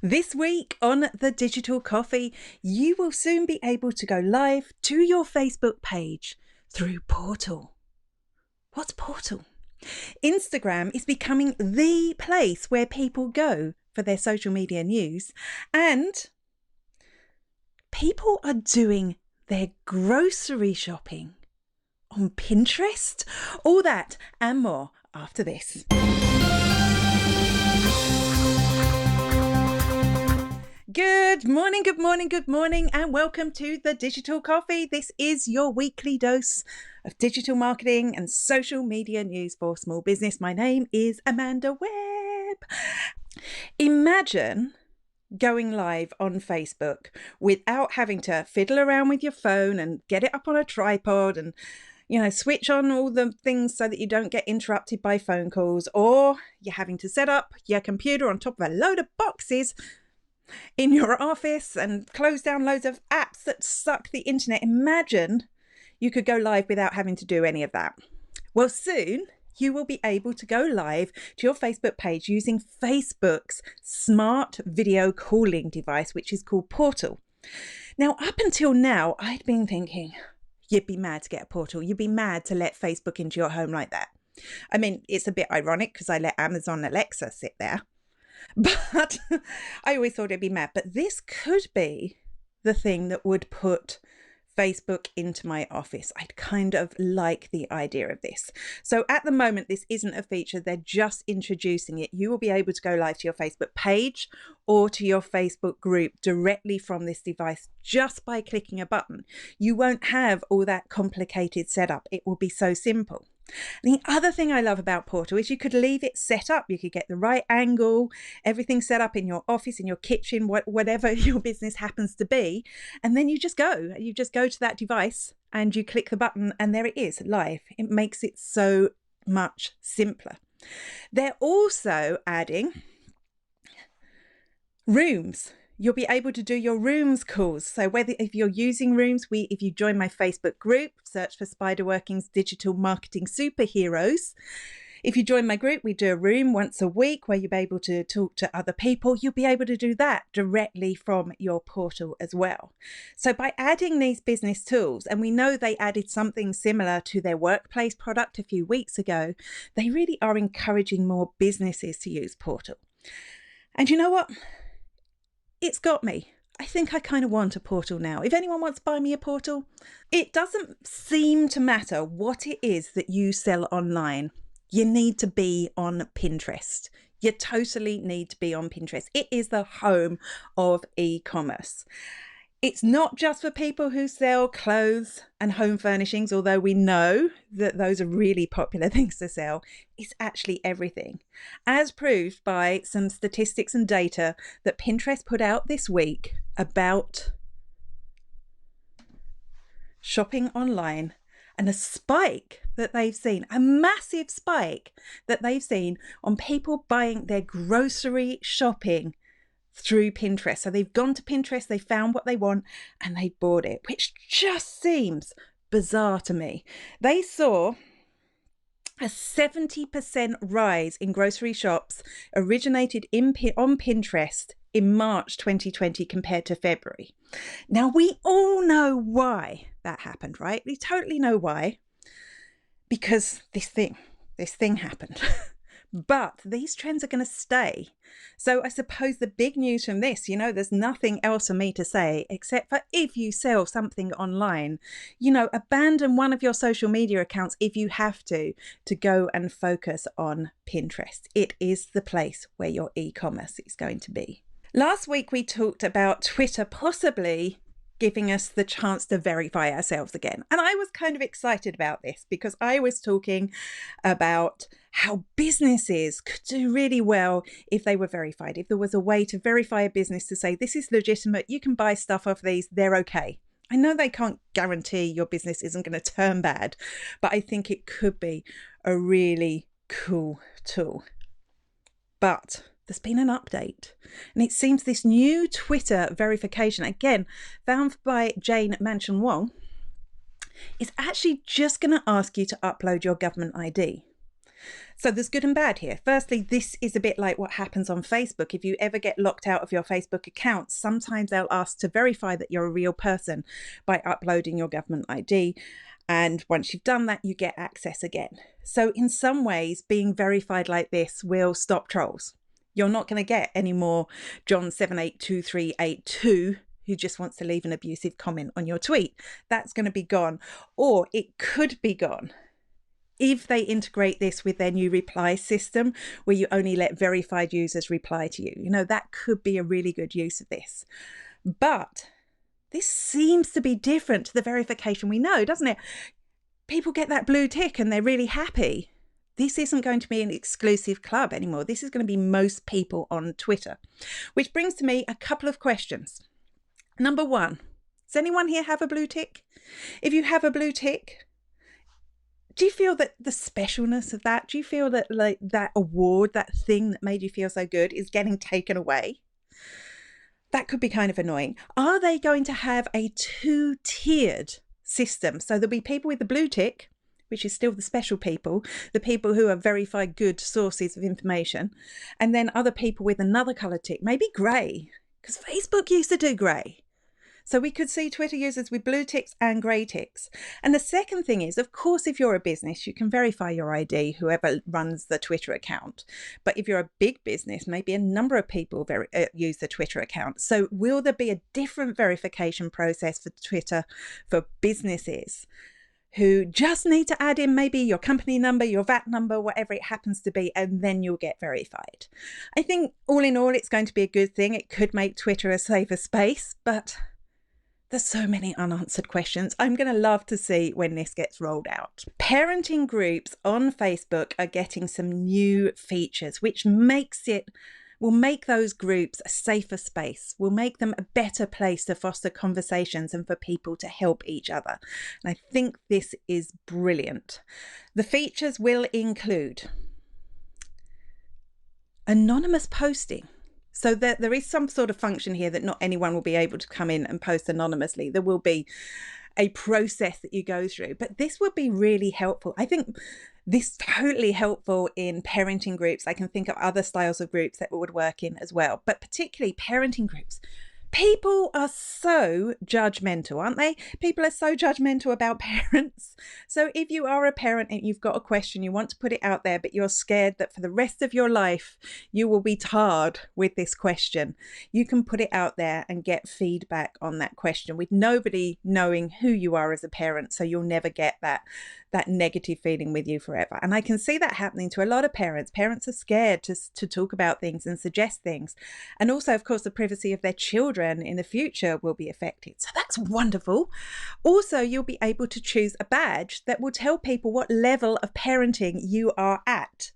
This week on The Digital Coffee, you will soon be able to go live to your Facebook page through Portal. What's Portal? Instagram is becoming the place where people go for their social media news, and people are doing their grocery shopping on Pinterest. All that and more after this. Good morning, and welcome to The Digital Coffee. This is your weekly dose of digital marketing and social media news for small business. My name is Amanda Webb. Imagine going live on Facebook without having to fiddle around with your phone and get it up on a tripod and switch on all the things so that you don't get interrupted by phone calls, or you're having to set up your computer on top of a load of boxes in your office and close down loads of apps that suck the internet. Imagine you could go live without having to do any of that. Well, soon you will be able to go live to your Facebook page using Facebook's smart video calling device, which is called Portal. Now, up until now, I'd been thinking, you'd be mad to get a Portal. You'd be mad to let Facebook into your home like that. I mean, it's a bit ironic because I let Amazon Alexa sit there. But I always thought it'd be mad. But this could be the thing that would put Facebook into my office. I'd kind of like the idea of this. So at the moment, this isn't a feature. They're just introducing it. You will be able to go live to your Facebook page or to your Facebook group directly from this device just by clicking a button. You won't have all that complicated setup. It will be so simple. And the other thing I love about Portal is you could leave it set up. You could get the right angle, everything set up in your office, in your kitchen, whatever your business happens to be. And then you just go to that device and you click the button and there it is, live. It makes it so much simpler. They're also adding rooms. You'll be able to do your rooms calls. So if you're using rooms, if you join my Facebook group, search for Spiderworking's Digital Marketing Superheroes. If you join my group, we do a room once a week where you'll be able to talk to other people. You'll be able to do that directly from your portal as well. So by adding these business tools, and we know they added something similar to their workplace product a few weeks ago, they really are encouraging more businesses to use Portal. And you know what? It's got me. I think I kind of want a Portal now. If anyone wants to buy me a Portal, it doesn't seem to matter what it is that you sell online. You need to be on Pinterest. You totally need to be on Pinterest. It is the home of e-commerce. It's not just for people who sell clothes and home furnishings, although we know that those are really popular things to sell. It's actually everything, as proved by some statistics and data that Pinterest put out this week about shopping online, and a spike that they've seen, a massive spike that they've seen on people buying their grocery shopping through Pinterest. So they've gone to Pinterest, they found what they want and they bought it, which just seems bizarre to me. They saw a 70% rise in grocery shops originated on Pinterest in March 2020 compared to February. Now, we all know why that happened, right? We totally know why, because this thing happened. But these trends are going to stay. So I suppose the big news from this, there's nothing else for me to say except for if you sell something online, abandon one of your social media accounts if you have to go and focus on Pinterest. It is the place where your e-commerce is going to be. Last week, we talked about Twitter possibly giving us the chance to verify ourselves again. And I was kind of excited about this because I was talking about how businesses could do really well if they were verified. If there was a way to verify a business to say, this is legitimate, you can buy stuff off these, they're okay. I know they can't guarantee your business isn't going to turn bad, but I think it could be a really cool tool. But there's been an update, and it seems this new Twitter verification, again found by Jane Manchun Wong, is actually just going to ask you to upload your government ID. So there's good and bad here. Firstly, this is a bit like what happens on Facebook. If you ever get locked out of your Facebook account, sometimes they'll ask to verify that you're a real person by uploading your government ID. And once you've done that, you get access again. So in some ways, being verified like this will stop trolls. You're not going to get any more John 782382 who just wants to leave an abusive comment on your tweet. That's going to be gone. Or it could be gone if they integrate this with their new reply system, where you only let verified users reply to you. You know, that could be a really good use of this. But this seems to be different to the verification we know, doesn't it? People get that blue tick and they're really happy. This isn't going to be an exclusive club anymore. This is going to be most people on Twitter, which brings to me a couple of questions. Number one, does anyone here have a blue tick? If you have a blue tick, do you feel that the specialness of that, do you feel that like that award, that thing that made you feel so good is getting taken away? That could be kind of annoying. Are they going to have a two-tiered system? So there'll be people with the blue tick, which is still the special people, the people who are verified good sources of information, and then other people with another colour tick, maybe grey, because Facebook used to do grey. So we could see Twitter users with blue ticks and grey ticks. And the second thing is, of course, if you're a business, you can verify your ID, whoever runs the Twitter account. But if you're a big business, maybe a number of people use the Twitter account. So will there be a different verification process for Twitter for businesses who just need to add in maybe your company number, your VAT number, whatever it happens to be, and then you'll get verified? I think all in all, it's going to be a good thing. It could make Twitter a safer space, but there's so many unanswered questions. I'm going to love to see when this gets rolled out. Parenting groups on Facebook are getting some new features, which will make those groups a safer space, will make them a better place to foster conversations and for people to help each other. And I think this is brilliant. The features will include anonymous posting. So there is some sort of function here that not anyone will be able to come in and post anonymously. There will be a process that you go through, but this would be really helpful. I think this is totally helpful in parenting groups. I can think of other styles of groups that would work in as well, but particularly parenting groups. People are so judgmental, aren't they? People are so judgmental about parents. So if you are a parent and you've got a question, you want to put it out there, but you're scared that for the rest of your life, you will be tarred with this question, you can put it out there and get feedback on that question with nobody knowing who you are as a parent. So you'll never get that negative feeling with you forever. And I can see that happening to a lot of parents. Parents are scared to talk about things and suggest things. And also, of course, the privacy of their children in the future will be affected. So that's wonderful. Also, you'll be able to choose a badge that will tell people what level of parenting you are at,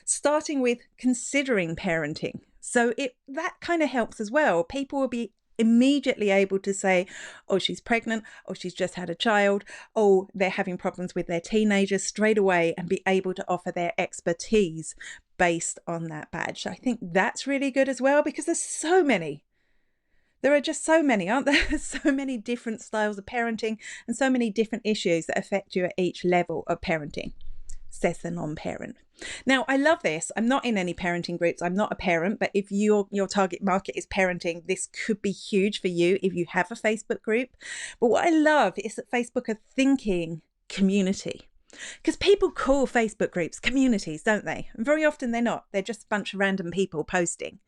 starting with considering parenting. So that kind of helps as well. People will be immediately able to say, oh, she's pregnant, or she's just had a child, oh, they're having problems with their teenagers straight away, and be able to offer their expertise based on that badge. So I think that's really good as well, because there are just so many, aren't there? So many different styles of parenting and so many different issues that affect you at each level of parenting, says the non-parent. Now, I love this. I'm not in any parenting groups. I'm not a parent, but if your target market is parenting, this could be huge for you if you have a Facebook group. But what I love is that Facebook are thinking community. Because people call Facebook groups communities, don't they? And very often they're not. They're just a bunch of random people posting.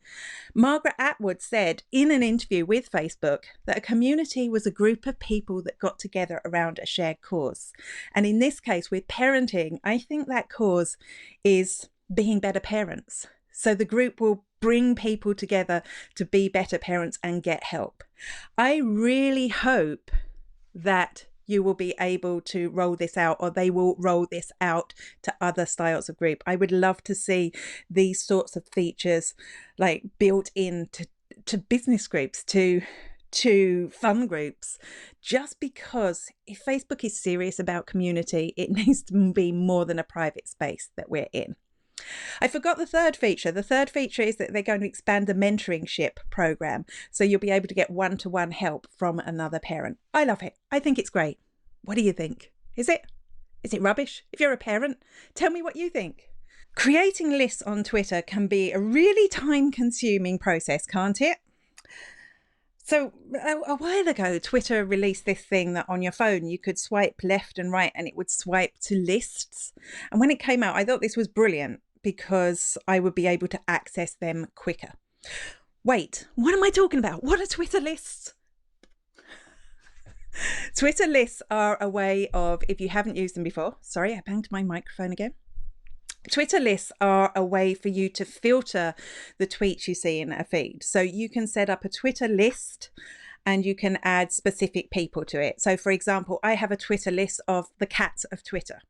Margaret Atwood said in an interview with Facebook that a community was a group of people that got together around a shared cause. And in this case, with parenting, I think that cause is being better parents. So the group will bring people together to be better parents and get help. I really hope that you will be able to roll this out, or they will roll this out to other styles of group. I would love to see these sorts of features like built into business groups, to fun groups, just because if Facebook is serious about community, it needs to be more than a private space that we're in. I forgot the third feature. The third feature is that they're going to expand the mentoringship program. So you'll be able to get one-to-one help from another parent. I love it. I think it's great. What do you think? Is it rubbish? If you're a parent, tell me what you think. Creating lists on Twitter can be a really time-consuming process, can't it? So a while ago, Twitter released this thing that on your phone you could swipe left and right and it would swipe to lists. And when it came out, I thought this was brilliant because I would be able to access them quicker. Wait, what am I talking about? What are Twitter lists? Twitter lists are a way of, if you haven't used them before, sorry, I banged my microphone again. Twitter lists are a way for you to filter the tweets you see in a feed. So you can set up a Twitter list and you can add specific people to it. So for example, I have a Twitter list of the cats of Twitter.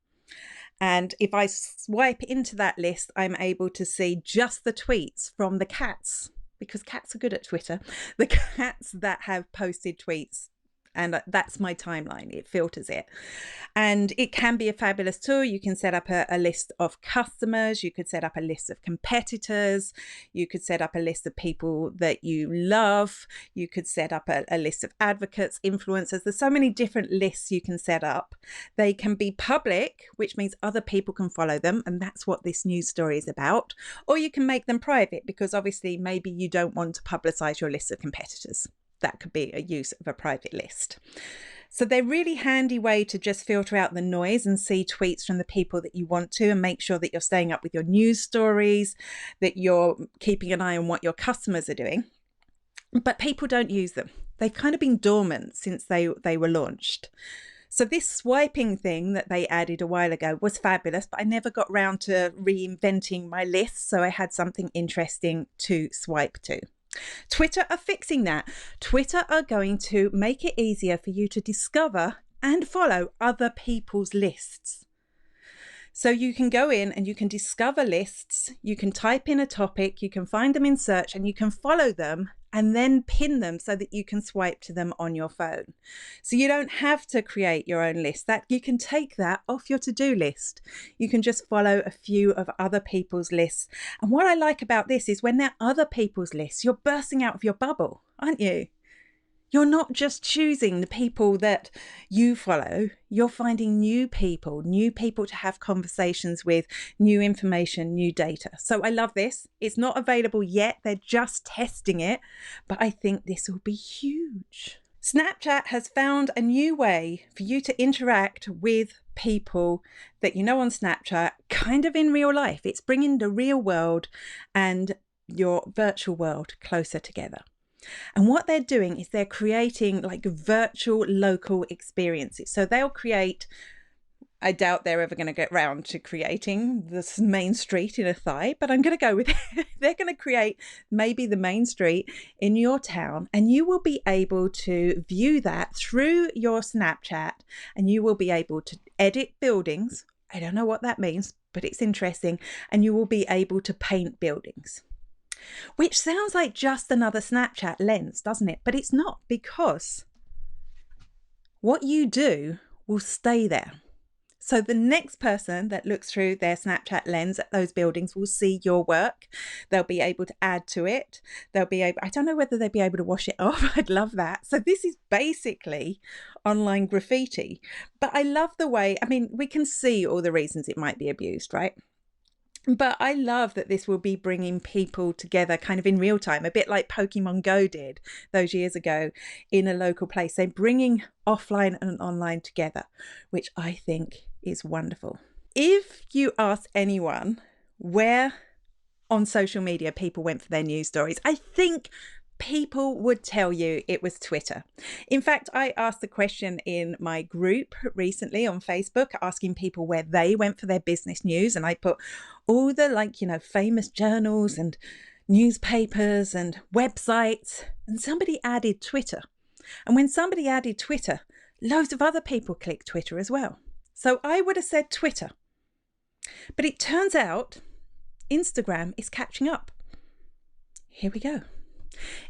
And if I swipe into that list, I'm able to see just the tweets from the cats, because cats are good at Twitter, the cats that have posted tweets. And that's my timeline. It filters it. And it can be a fabulous tool. You can set up a list of customers. You could set up a list of competitors. You could set up a list of people that you love. You could set up a list of advocates, influencers. There's so many different lists you can set up. They can be public, which means other people can follow them. And that's what this news story is about. Or you can make them private because obviously maybe you don't want to publicize your list of competitors. That could be a use of a private list. So they're really handy way to just filter out the noise and see tweets from the people that you want to, and make sure that you're staying up with your news stories, that you're keeping an eye on what your customers are doing. But people don't use them. They've kind of been dormant since they were launched. So this swiping thing that they added a while ago was fabulous, but I never got round to reinventing my list. So I had something interesting to swipe to. Twitter are fixing that. Twitter are going to make it easier for you to discover and follow other people's lists. So you can go in and you can discover lists, you can type in a topic, you can find them in search and you can follow them and then pin them so that you can swipe to them on your phone. So you don't have to create your own list. That you can take that off your to-do list. You can just follow a few of other people's lists. And what I like about this is when they're other people's lists, you're bursting out of your bubble, aren't you? You're not just choosing the people that you follow, you're finding new people to have conversations with, new information, new data. So I love this. It's not available yet. They're just testing it, but I think this will be huge. Snapchat has found a new way for you to interact with people that you know on Snapchat, kind of in real life. It's bringing the real world and your virtual world closer together. And what they're doing is they're creating like virtual local experiences. So they'll create, I doubt they're ever going to get round to creating this main street in a Thai, but I'm going to go with it. They're going to create maybe the main street in your town, and you will be able to view that through your Snapchat, and you will be able to edit buildings. I don't know what that means, but it's interesting. And you will be able to paint buildings. Which sounds like just another Snapchat lens, doesn't it? But it's not, because what you do will stay there. So the next person that looks through their Snapchat lens at those buildings will see your work. They'll be able to add to it. They'll be able, I don't know whether they'll be able to wash it off. I'd love that. So this is basically online graffiti. But I love the way, I mean, we can see all the reasons it might be abused, right? But I love that this will be bringing people together kind of in real time, a bit like Pokemon Go did those years ago in a local place. They're bringing offline and online together, which I think is wonderful. If you ask anyone where on social media people went for their news stories, I think people would tell you it was Twitter. In fact, I asked the question in my group recently on Facebook, asking people where they went for their business news. And I put all the famous journals and newspapers and websites, and somebody added Twitter. And when somebody added Twitter, loads of other people clicked Twitter as well. So I would have said Twitter. But it turns out Instagram is catching up. Here we go.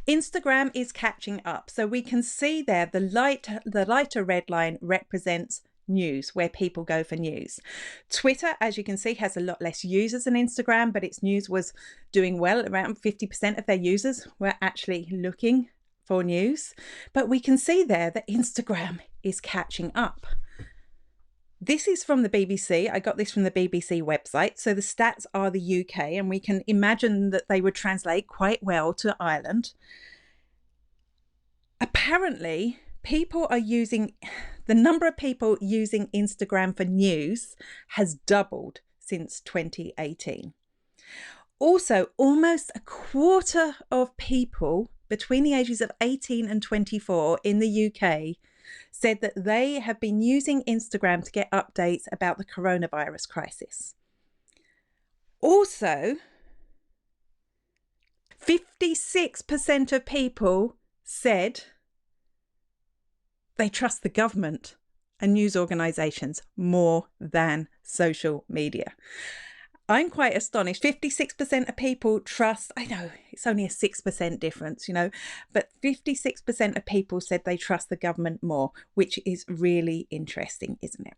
Instagram is catching up. So we can see there the lighter red line represents news, where people go for news. Twitter, as you can see, has a lot less users than Instagram, but its news was doing well. Around 50% of their users were actually looking for news. But we can see there that Instagram is catching up. This is from the BBC. I got this from the BBC website. So the stats are the UK, and we can imagine that they would translate quite well to Ireland. Apparently, the number of people using Instagram for news has doubled since 2018. Also, almost a quarter of people between the ages of 18 and 24 in the UK said that they have been using Instagram to get updates about the coronavirus crisis. Also, 56% of people said they trust the government and news organisations more than social media. I'm quite astonished. 56% of people trust, I know it's only a 6% difference, but 56% of people said they trust the government more, which is really interesting, isn't it?